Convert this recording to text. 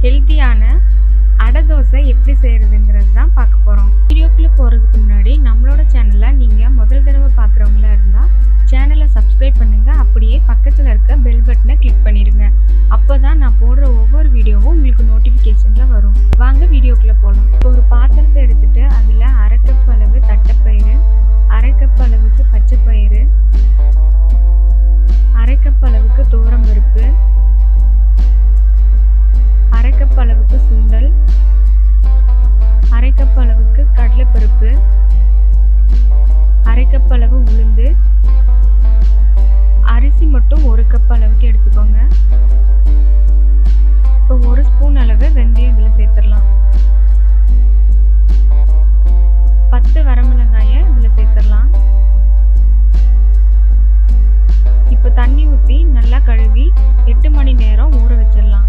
ஹெல்த்தியான அடை தோசை எப்படி செய்கிறதுங்கிறது தான் பார்க்க போகிறோம். வீடியோக்குள்ளே போகிறதுக்கு முன்னாடி நம்மளோட சேனலை நீங்கள் முதல் தடவை பார்க்குறவங்களா இருந்தால் சேனலை சப்ஸ்கிரைப் பண்ணுங்கள். அப்படியே பக்கத்தில் இருக்க பெல் பட்டனை கிளிக் பண்ணிடுங்க. அப்போ தான் நான் போடுற ஒவ்வொரு வீடியோவும் உங்களுக்கு நோட்டிஃபிகேஷனில் வரும். வாங்க வீடியோக்குள்ளே போகலாம். இப்போ ஒரு பாத்திரத்தை எடுத்துகிட்டு அதில் 1/2 கப் அளவு தட்டைப்பயிறு, 1/2 கப் அளவுக்கு பச்சைப்பயிறு, 1/2 கப் அளவுக்கு துவரம்பருப்பு, 1/2 கப் அளவுக்கு சுண்டல், 1/2 கப் அளவுக்கு கடலைப்பருப்பு, 1/2 கப் அளவு உளுந்து, அரிசி மட்டும் 1 கப் அளவுக்கு எடுத்துக்கோங்க. இப்போ 1 ஸ்பூன் அளவு வெந்தயம் இதில் சேர்த்துடலாம். 10 வரமிளகாயை இதில் சேர்த்துடலாம். இப்போ தண்ணி ஊற்றி நல்லா கழுவி 8 மணி நேரம் ஊற வச்சிடலாம்.